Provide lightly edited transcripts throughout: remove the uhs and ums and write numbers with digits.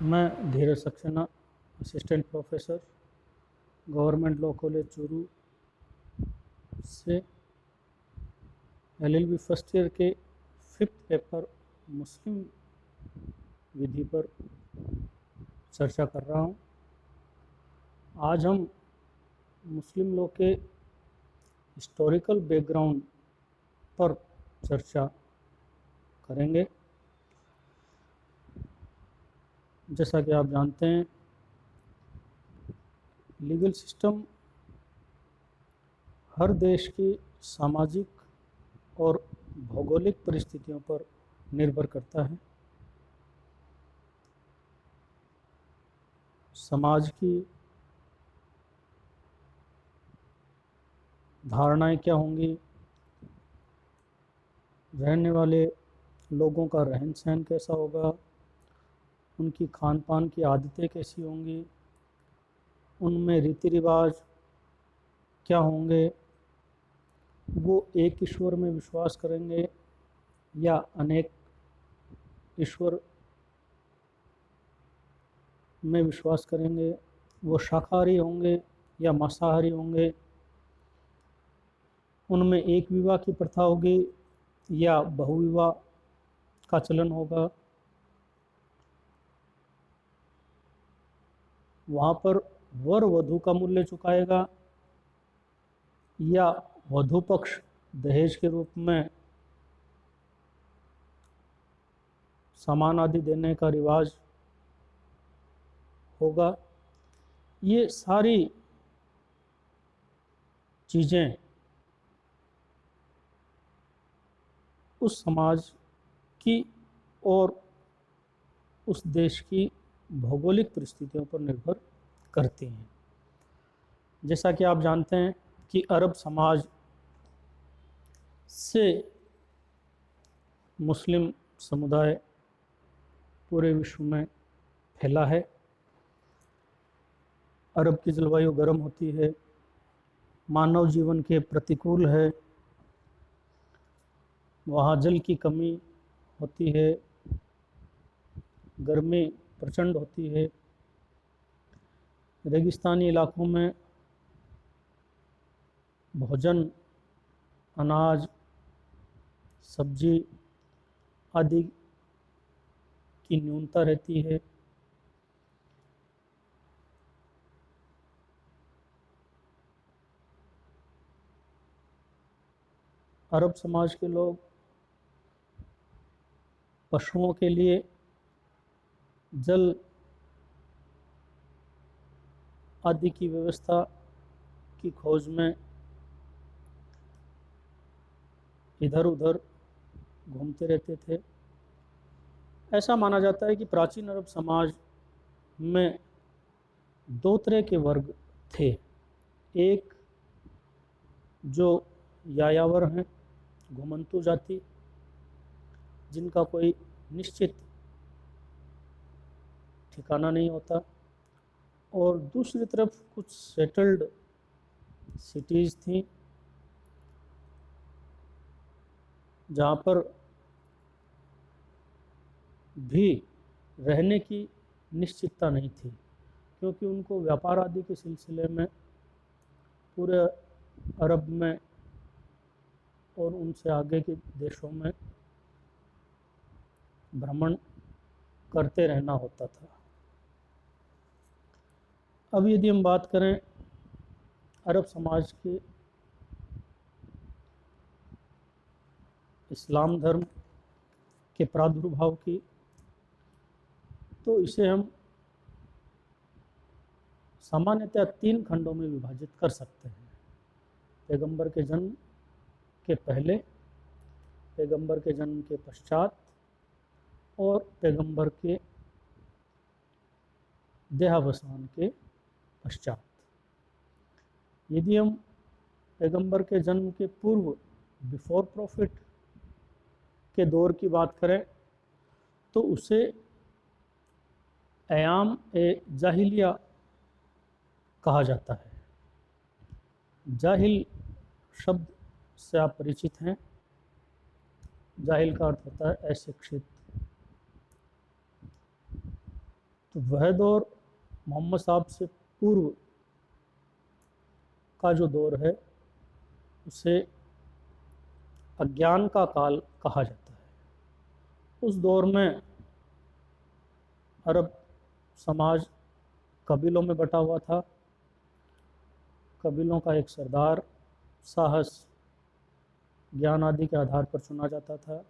मैं Dheeraj Saxena, assistant professor, government law college Churu से LLB first year के फिफ्थ पेपर मुस्लिम विधि पर चर्चा कर रहा हूँ। आज हम मुस्लिम लॉ के हिस्टोरिकल बैकग्राउंड पर चर्चा करेंगे। जैसा कि आप जानते हैं, लीगल सिस्टम हर देश की सामाजिक और भौगोलिक परिस्थितियों पर निर्भर करता है। समाज की धारणाएं क्या होंगी, रहने वाले लोगों का रहन सहन कैसा होगा, उनकी खान पान की आदतें कैसी होंगी, उनमें रीति रिवाज क्या होंगे, वो एक ईश्वर में विश्वास करेंगे या अनेक ईश्वर में विश्वास करेंगे, वो शाकाहारी होंगे या मांसाहारी होंगे, उनमें एक विवाह की प्रथा होगी या बहुविवाह का चलन होगा, वहाँ पर वर वधू का मूल्य चुकाएगा या वधू पक्ष दहेज के रूप में सामान आदि देने का रिवाज होगा। ये सारी चीज़ें उस समाज की और उस देश की भौगोलिक परिस्थितियों पर निर्भर करती हैं। जैसा कि आप जानते हैं कि अरब समाज से मुस्लिम समुदाय पूरे विश्व में फैला है। अरब की जलवायु गर्म होती है, मानव जीवन के प्रतिकूल है, वहाँ जल की कमी होती है, गर्मी प्रचंड होती है, रेगिस्तानी इलाकों में भोजन, अनाज, सब्जी आदि की न्यूनता रहती है। अरब समाज के लोग पशुओं के लिए जल आदि की व्यवस्था की खोज में इधर उधर घूमते रहते थे। ऐसा माना जाता है कि प्राचीन अरब समाज में दो तरह के वर्ग थे। एक जो यायावर हैं, घुमंतु जाति, जिनका कोई निश्चित ठिकाना नहीं होता, और दूसरी तरफ कुछ सेटल्ड सिटीज़ थी जहाँ पर भी रहने की निश्चितता नहीं थी, क्योंकि उनको व्यापार आदि के सिलसिले में पूरे अरब में और उनसे आगे के देशों में भ्रमण करते रहना होता था। अब यदि हम बात करें अरब समाज के इस्लाम धर्म के प्रादुर्भाव की, तो इसे हम सामान्यतः तीन खंडों में विभाजित कर सकते हैं। पैगंबर के जन्म के पहले, पैगंबर के जन्म के पश्चात और पैगंबर के देहावसान के पश्चात। यदि हम पैगंबर के जन्म के पूर्व, बिफोर प्रॉफिट के दौर की बात करें, तो उसे अयाम ए जाहिलिया कहा जाता है। जाहिल शब्द से आप परिचित हैं। जाहिल का अर्थ होता है अशिक्षित। तो वह दौर मोहम्मद साहब से पूर्व का जो दौर है उसे अज्ञान का काल कहा जाता है। उस दौर में अरब समाज कबीलों में बटा हुआ था। कबीलों का एक सरदार साहस, ज्ञान आदि के आधार पर चुना जाता था।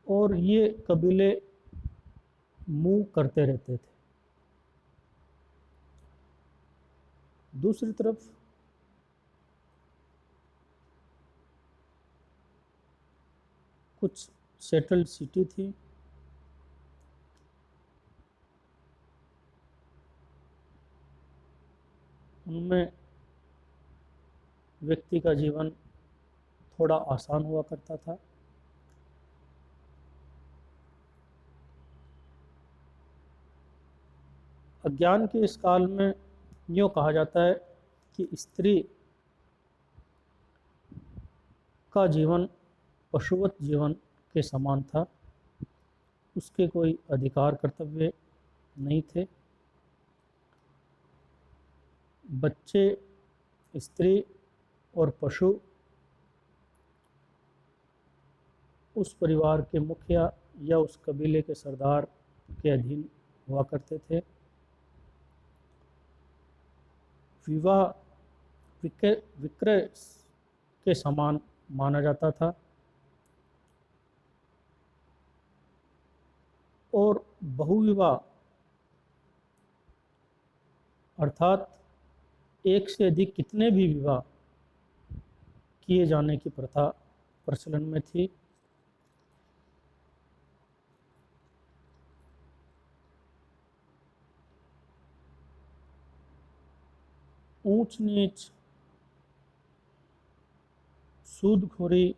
और ये कबीले मूव करते रहते थे। दूसरी तरफ कुछ सेटल्ड सिटी थी। उनमें व्यक्ति का जीवन थोड़ा आसान हुआ करता था। अज्ञान के इस काल में यूँ कहा जाता है कि स्त्री का जीवन पशुवत जीवन के समान था। उसके कोई अधिकार कर्तव्य नहीं थे। बच्चे, स्त्री और पशु उस परिवार के मुखिया या उस कबीले के सरदार के अधीन हुआ करते थे। विवाह विक्रय के समान माना जाता था और बहुविवाह अर्थात एक से अधिक कितने भी विवाह किए जाने की प्रथा प्रचलन में थी। ऊंच नीच, सूदखोरी,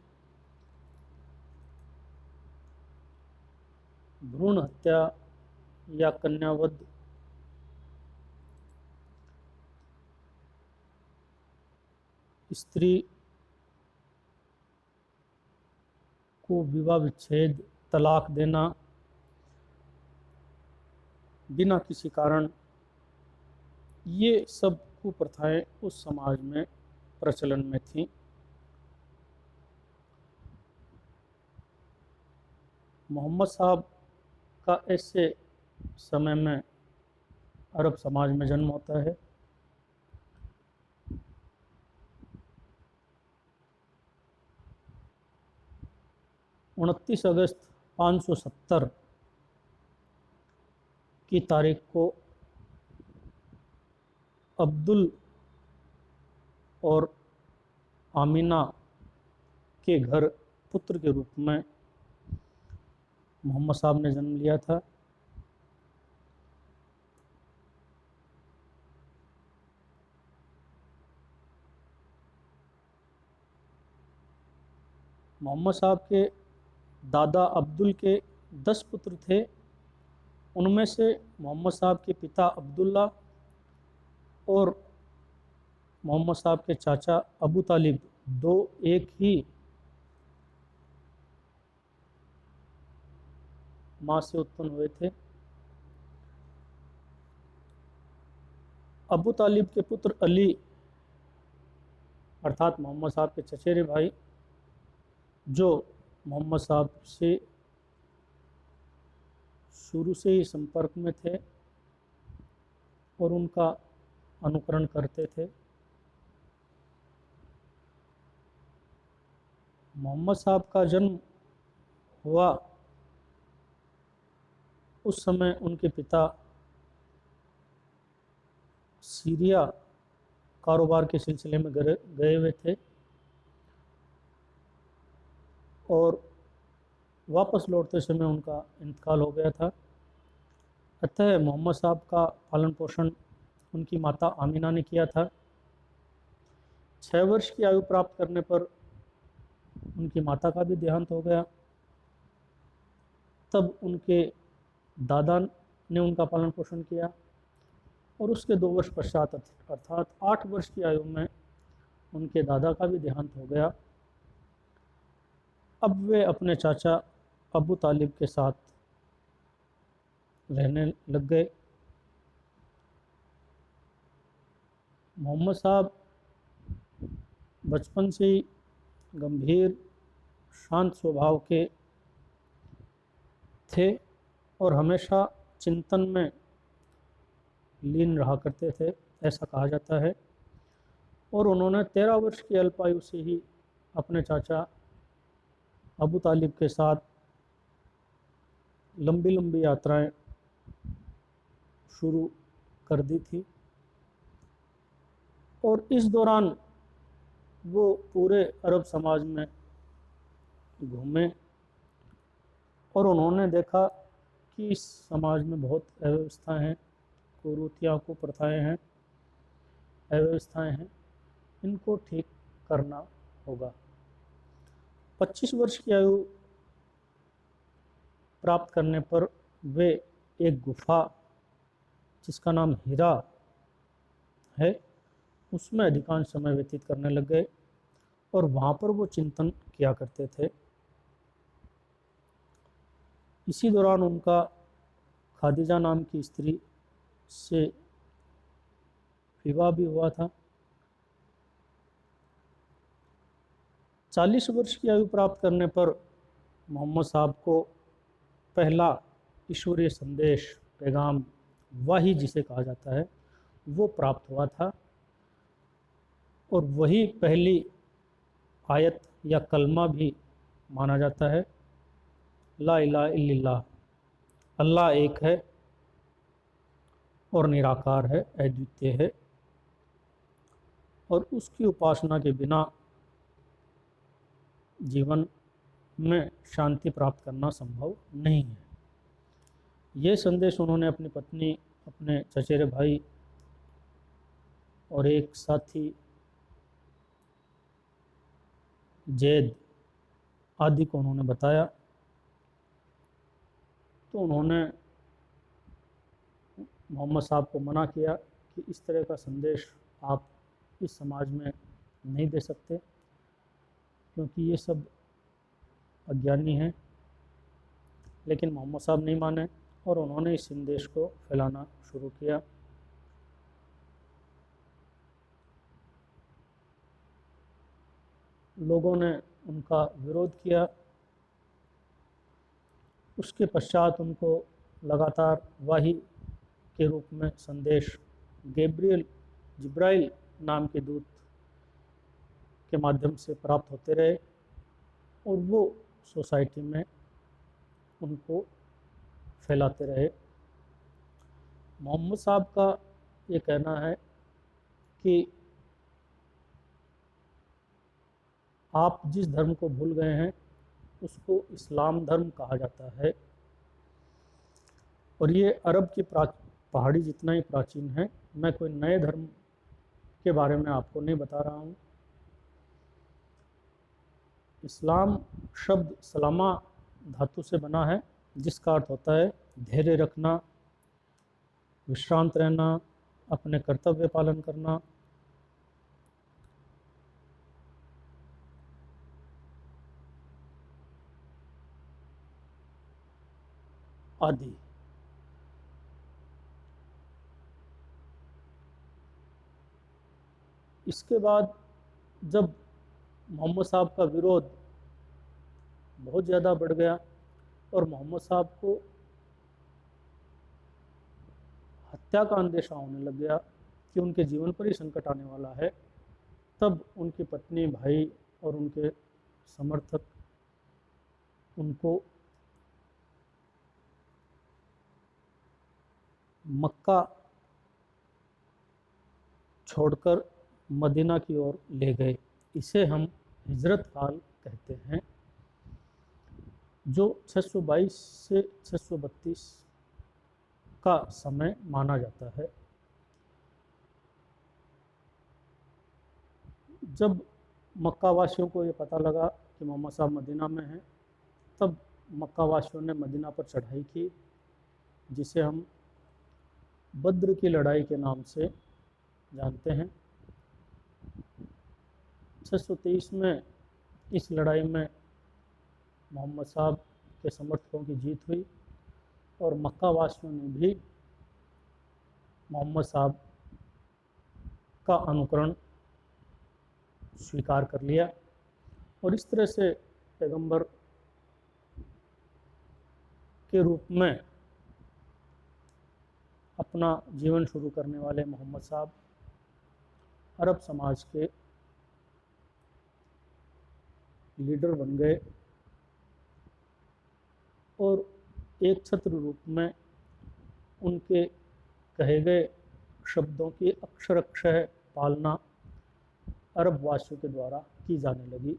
भ्रूण हत्या या कन्यावध, स्त्री को विवाह विच्छेद, तलाक देना बिना किसी कारण, ये सब कुप्रथाएं उस समाज में प्रचलन में थीं। मोहम्मद साहब का ऐसे समय में अरब समाज में जन्म होता है। उनतीस अगस्त 570 की तारीख को अब्दुल और आमीना के घर पुत्र के रूप में मोहम्मद साहब ने जन्म लिया था। मोहम्मद साहब के दादा अब्दुल के 10 पुत्र थे। उनमें से मोहम्मद साहब के पिता अब्दुल्ला और मोहम्मद साहब के चाचा अबू तालिब दो एक ही माँ से उत्पन्न हुए थे। अबू तालिब के पुत्र अली अर्थात मोहम्मद साहब के चचेरे भाई, जो मोहम्मद साहब से शुरू से ही संपर्क में थे और उनका अनुकरण करते थे। मोहम्मद साहब का जन्म हुआ उस समय उनके पिता सीरिया कारोबार के सिलसिले में गए हुए थे और वापस लौटते समय उनका इंतकाल हो गया था। अतः मोहम्मद साहब का पालन पोषण उनकी माता आमीना ने किया था। 6 वर्ष की आयु प्राप्त करने पर उनकी माता का भी देहांत हो गया। तब उनके दादा ने उनका पालन पोषण किया और उसके 2 वर्ष पश्चात अर्थात 8 वर्ष की आयु में उनके दादा का भी देहांत हो गया। अब वे अपने चाचा अबू तालिब के साथ रहने लग गए। मोहम्मद साहब बचपन से ही गंभीर शांत स्वभाव के थे और हमेशा चिंतन में लीन रहा करते थे, ऐसा कहा जाता है। और उन्होंने 13 वर्ष की अल्पायु से ही अपने चाचा अबू तालिब के साथ लंबी लंबी यात्राएं शुरू कर दी थी। और इस दौरान वो पूरे अरब समाज में घूमे और उन्होंने देखा कि इस समाज में बहुत अव्यवस्था हैं, कुरीतियाँ, कुप्रथाएँ हैं, अव्यवस्थाएँ हैं, इनको ठीक करना होगा। 25 वर्ष की आयु प्राप्त करने पर वे एक गुफा जिसका नाम हीरा है उसमें अधिकांश समय व्यतीत करने लग गए और वहाँ पर वो चिंतन किया करते थे। इसी दौरान उनका खादिजा नाम की स्त्री से विवाह भी हुआ था। 40 वर्ष की आयु प्राप्त करने पर मोहम्मद साहब को पहला ईश्वरीय संदेश, पैगाम, वाही जिसे कहा जाता है, वो प्राप्त हुआ था और वही पहली आयत या कलमा भी माना जाता है। ला इलाहा इल्लल्लाह, अल्लाह एक है और निराकार है, अद्वितीय है और उसकी उपासना के बिना जीवन में शांति प्राप्त करना संभव नहीं है। ये संदेश उन्होंने अपनी पत्नी, अपने चचेरे भाई और एक साथी जैद आदि को उन्होंने बताया। तो उन्होंने मोहम्मद साहब को मना किया कि इस तरह का संदेश आप इस समाज में नहीं दे सकते क्योंकि ये सब अज्ञानी हैं। लेकिन मोहम्मद साहब नहीं माने और उन्होंने इस संदेश को फैलाना शुरू किया। लोगों ने उनका विरोध किया। उसके पश्चात उनको लगातार वाही के रूप में संदेश जिब्राइल नाम के दूत के माध्यम से प्राप्त होते रहे और वो सोसाइटी में उनको फैलाते रहे। मोहम्मद साहब का ये कहना है कि आप जिस धर्म को भूल गए हैं उसको इस्लाम धर्म कहा जाता है और ये अरब की पहाड़ी जितना ही प्राचीन है। मैं कोई नए धर्म के बारे में आपको नहीं बता रहा हूँ। इस्लाम शब्द सलामा धातु से बना है जिसका अर्थ होता है धैर्य रखना, विश्रांत रहना, अपने कर्तव्य पालन करना। आदि। इसके बाद जब मोहम्मद साहब का विरोध बहुत ज़्यादा बढ़ गया और मोहम्मद साहब को हत्या का अंदेशा होने लग गया कि उनके जीवन पर ही संकट आने वाला है, तब उनकी पत्नी, भाई और उनके समर्थक उनको मक्का छोड़कर मदीना की ओर ले गए। इसे हम हिजरत काल कहते हैं, जो 622 से 632 का समय माना जाता है। जब मक्का वासियों को ये पता लगा कि मोहम्मद साहब मदीना में हैं, तब मक्का वासियों ने मदीना पर चढ़ाई की, जिसे हम बद्र की लड़ाई के नाम से जानते हैं। 623 में इस लड़ाई में मोहम्मद साहब के समर्थकों की जीत हुई और मक्का वासियों ने भी मोहम्मद साहब का अनुकरण स्वीकार कर लिया और इस तरह से पैगंबर के रूप में अपना जीवन शुरू करने वाले मोहम्मद साहब अरब समाज के लीडर बन गए और एक छत्र रूप में उनके कहे गए शब्दों की अक्षरशः पालना अरब वासियों के द्वारा की जाने लगी।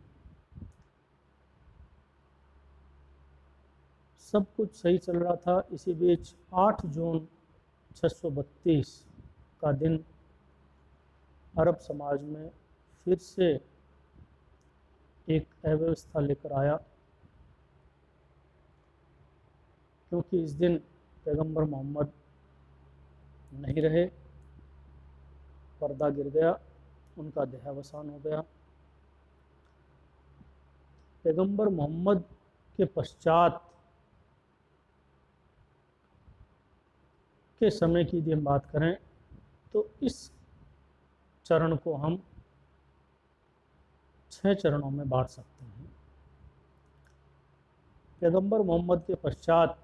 सब कुछ सही चल रहा था। इसी बीच 8 जून 632 का दिन अरब समाज में फिर से एक अव्यवस्था लेकर आया, क्योंकि इस दिन पैगंबर मोहम्मद नहीं रहे, पर्दा गिर गया, उनका देहावसान हो गया। पैगंबर मोहम्मद के पश्चात के समय की यदि हम बात करें तो इस चरण को हम 6 चरणों में बांट सकते हैं। पैगंबर मोहम्मद के पश्चात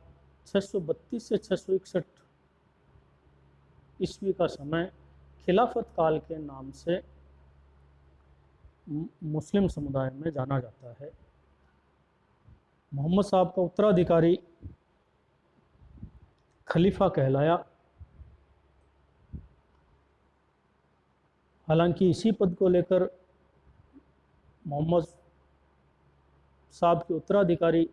632 से 661 ईस्वी का समय खिलाफत काल के नाम से मुस्लिम समुदाय में जाना जाता है। मोहम्मद साहब का उत्तराधिकारी खलीफा कहलाया। हालांकि इसी पद को लेकर मोहम्मद साहब के उत्तराधिकारी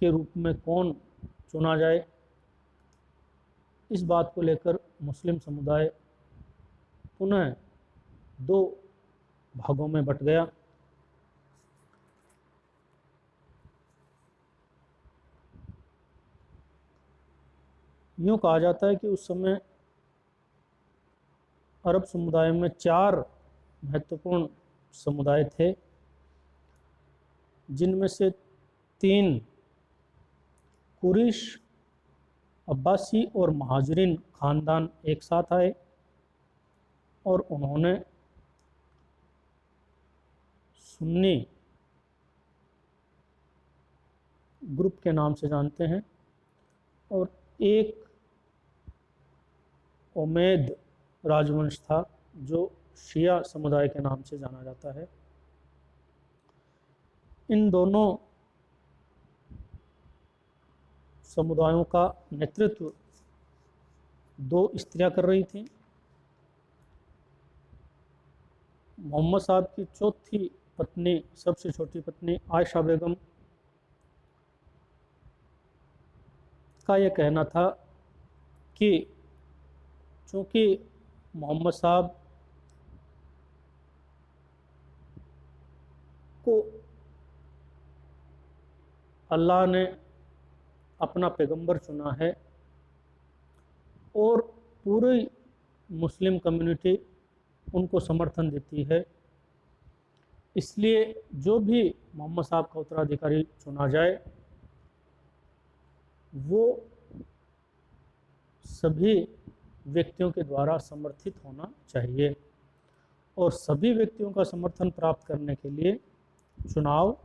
के रूप में कौन चुना जाए, इस बात को लेकर मुस्लिम समुदाय पुनः 2 भागों में बट गया। यूँ कहा जाता है कि उस समय अरब समुदाय में 4 महत्वपूर्ण समुदाय थे, जिनमें से 3 कुरैश, अब्बासी और महाजरीन ख़ानदान एक साथ आए और उन्होंने सुन्नी ग्रुप के नाम से जानते हैं और एक उमैद राजवंश था जो शिया समुदाय के नाम से जाना जाता है। इन दोनों समुदायों का नेतृत्व 2 स्त्रियां कर रही थीं। मोहम्मद साहब की चौथी पत्नी, सबसे छोटी पत्नी आयशा बेगम का यह कहना था कि चूँकि मोहम्मद साहब को अल्लाह ने अपना पैगंबर चुना है और पूरी मुस्लिम कम्युनिटी उनको समर्थन देती है, इसलिए जो भी मोहम्मद साहब का उत्तराधिकारी चुना जाए वो सभी व्यक्तियों के द्वारा समर्थित होना चाहिए और सभी व्यक्तियों का समर्थन प्राप्त करने के लिए चुनाव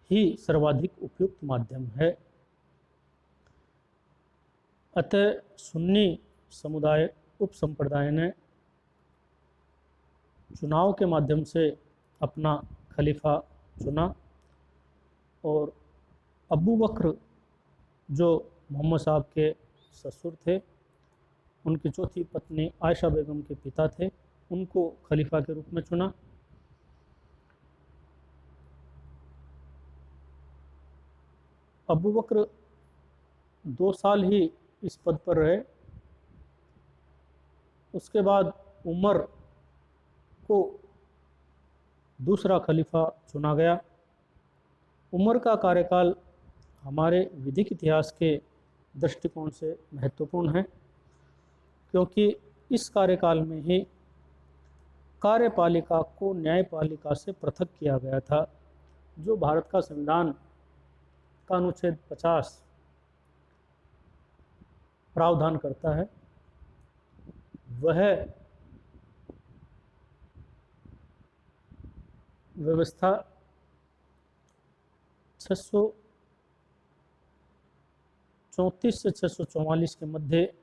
ही सर्वाधिक उपयुक्त माध्यम है। अतः सुन्नी समुदाय उपसंप्रदाय ने चुनाव के माध्यम से अपना खलीफा चुना और अबू बकर जो मोहम्मद साहब के ससुर थे, उनकी चौथी पत्नी आयशा बेगम के पिता थे, उनको खलीफा के रूप में चुना। अबू बकर 2 साल ही इस पद पर रहे। उसके बाद उमर को दूसरा खलीफा चुना गया। उमर का कार्यकाल हमारे वैदिक इतिहास के दृष्टिकोण से महत्वपूर्ण है, क्योंकि इस कार्यकाल में ही कार्यपालिका को न्यायपालिका से पृथक किया गया था। जो भारत का संविधान का अनुच्छेद 50 प्रावधान करता है, वह व्यवस्था 634 से 644 के मध्य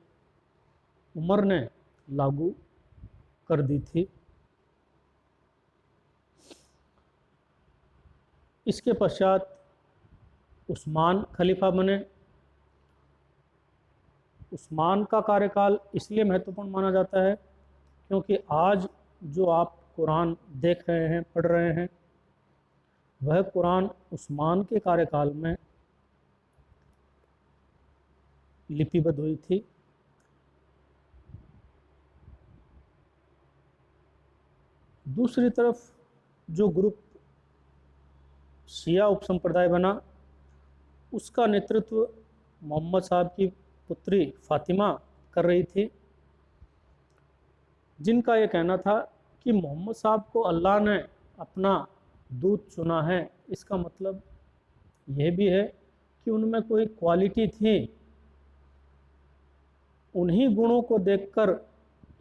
उमर ने लागू कर दी थी। इसके पश्चात उस्मान खलीफा बने। उस्मान का कार्यकाल इसलिए महत्वपूर्ण माना जाता है क्योंकि आज जो आप कुरान देख रहे हैं, पढ़ रहे हैं, वह कुरान उस्मान के कार्यकाल में लिपिबद्ध हुई थी। दूसरी तरफ जो ग्रुप शिया उपसंप्रदाय बना, उसका नेतृत्व मोहम्मद साहब की पुत्री फातिमा कर रही थी, जिनका ये कहना था कि मोहम्मद साहब को अल्लाह ने अपना दूत चुना है। इसका मतलब यह भी है कि उनमें कोई क्वालिटी थी, उन्हीं गुणों को देखकर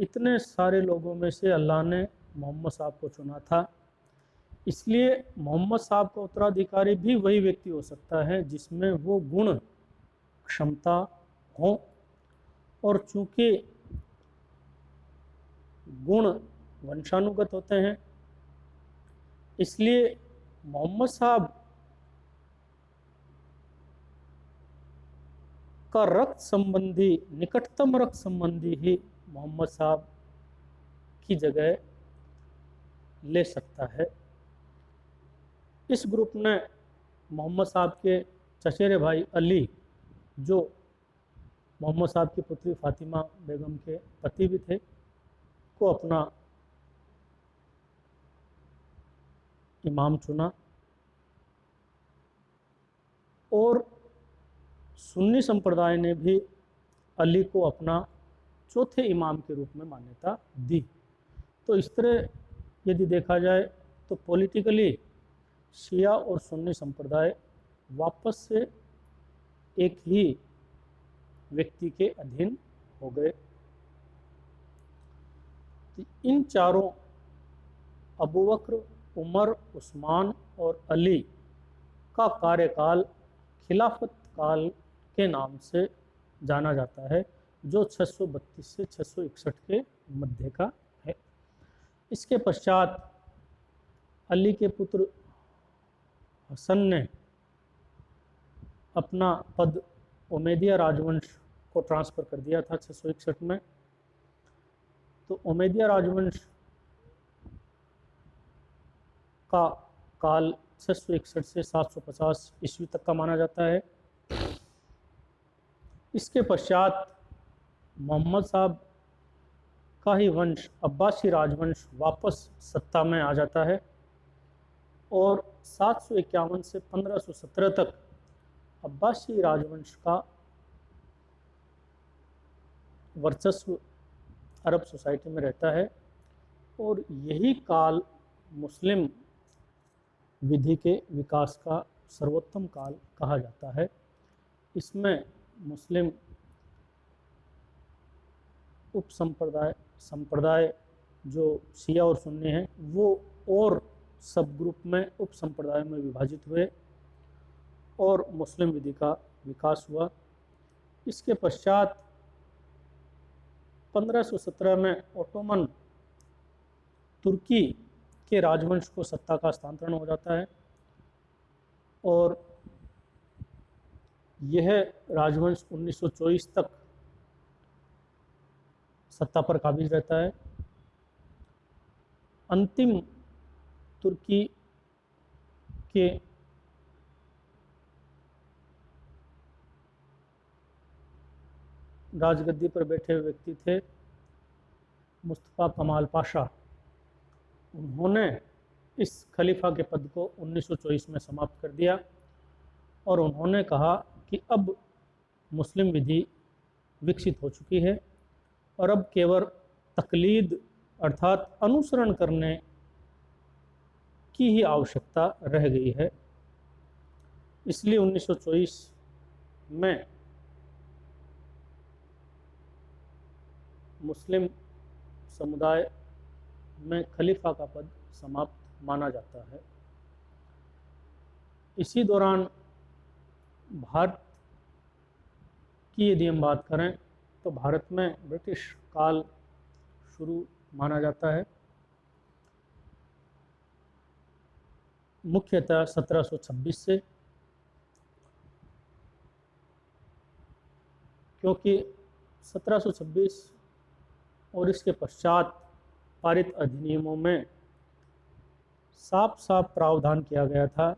इतने सारे लोगों में से अल्लाह ने मोहम्मद साहब को चुना था। इसलिए मोहम्मद साहब का उत्तराधिकारी भी वही व्यक्ति हो सकता है जिसमें वो गुण क्षमता हो, और चूंकि गुण वंशानुगत होते हैं, इसलिए मोहम्मद साहब का रक्त संबंधी, निकटतम रक्त संबंधी ही मोहम्मद साहब की जगह ले सकता है। इस ग्रुप ने मोहम्मद साहब के चचेरे भाई अली, जो मोहम्मद साहब की पुत्री फातिमा बेगम के पति भी थे, को अपना इमाम चुना, और सुन्नी संप्रदाय ने भी अली को अपना चौथे इमाम के रूप में मान्यता दी। तो इस तरह यदि देखा जाए तो पॉलिटिकली शिया और सुन्नी संप्रदाय वापस से एक ही व्यक्ति के अधीन हो गए। इन चारों, अबू बकर, उमर, उस्मान और अली का कार्यकाल खिलाफत काल के नाम से जाना जाता है, जो 632 से 661 के मध्य का है। इसके पश्चात अली के पुत्र हसन ने अपना पद उमैदिया राजवंश को ट्रांसफ़र कर दिया था 661 में। तो उमैदिया राजवंश का काल 661 से 750 ईस्वी तक का माना जाता है। इसके पश्चात मोहम्मद साहब का ही वंश अब्बासी राजवंश वापस सत्ता में आ जाता है, और 751 से 1517 तक अब्बासी राजवंश का वर्चस्व अरब सोसाइटी में रहता है, और यही काल मुस्लिम विधि के विकास का सर्वोत्तम काल कहा जाता है। इसमें मुस्लिम संप्रदाय जो शिया और सुन्नी हैं, वो और सब ग्रुप में उप संप्रदायों में विभाजित हुए और मुस्लिम विधि का विकास हुआ। इसके पश्चात 1517 में ओटोमन तुर्की के राजवंश को सत्ता का हस्तांतरण हो जाता है, और यह राजवंश 1924 तक सत्ता पर काबिज रहता है। अंतिम तुर्की के राजगद्दी पर बैठे हुए व्यक्ति थे मुस्तफ़ा कमाल पाशा। उन्होंने इस खलीफा के पद को 1924 में समाप्त कर दिया, और उन्होंने कहा कि अब मुस्लिम विधि विकसित हो चुकी है और अब केवल तकलीद अर्थात अनुसरण करने की ही आवश्यकता रह गई है। इसलिए 1924 में मुस्लिम समुदाय में खलीफा का पद समाप्त माना जाता है। इसी दौरान भारत की यदि हम बात करें तो भारत में ब्रिटिश काल शुरू माना जाता है, मुख्यतः 1726 से, क्योंकि 1726 और इसके पश्चात पारित अधिनियमों में साफ साफ प्रावधान किया गया था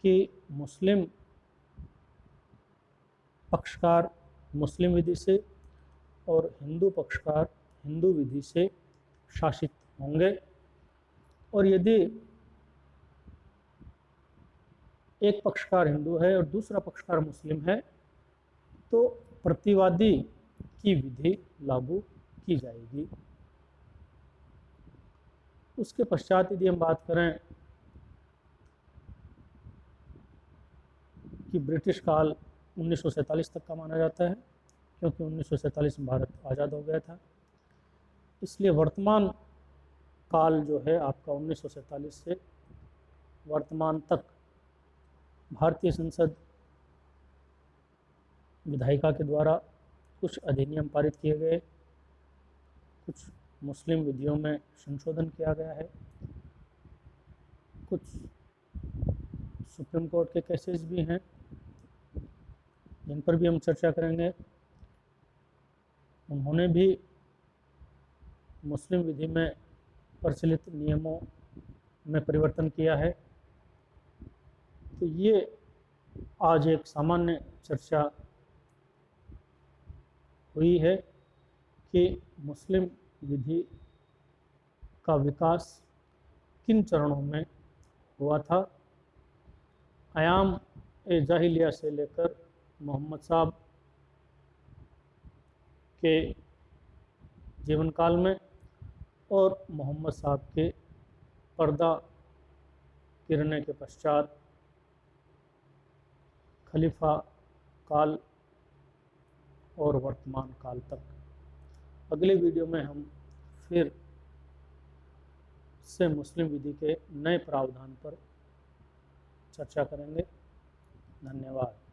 कि मुस्लिम पक्षकार मुस्लिम विधि से और हिंदू पक्षकार हिंदू विधि से शासित होंगे, और यदि एक पक्षकार हिंदू है और दूसरा पक्षकार मुस्लिम है तो प्रतिवादी की विधि लागू की जाएगी। उसके पश्चात यदि हम बात करें कि ब्रिटिश काल 1947 तक का माना जाता है, क्योंकि 1947 में भारत आज़ाद हो गया था। इसलिए वर्तमान काल जो है आपका 1947 से वर्तमान तक भारतीय संसद विधायिका के द्वारा कुछ अधिनियम पारित किए गए, कुछ मुस्लिम विधियों में संशोधन किया गया है, कुछ सुप्रीम कोर्ट के केसेस भी हैं जिन पर भी हम चर्चा करेंगे। उन्होंने भी मुस्लिम विधि में प्रचलित नियमों में परिवर्तन किया है। तो ये आज एक सामान्य चर्चा हुई है कि मुस्लिम विधि का विकास किन चरणों में हुआ था। अयाम ए जाहिलिया से लेकर मोहम्मद साहब के जीवन काल में और मोहम्मद साहब के पर्दा गिरने के पश्चात खलीफा काल और वर्तमान काल तक। अगले वीडियो में हम फिर से मुस्लिम विधि के नए प्रावधान पर चर्चा करेंगे। धन्यवाद।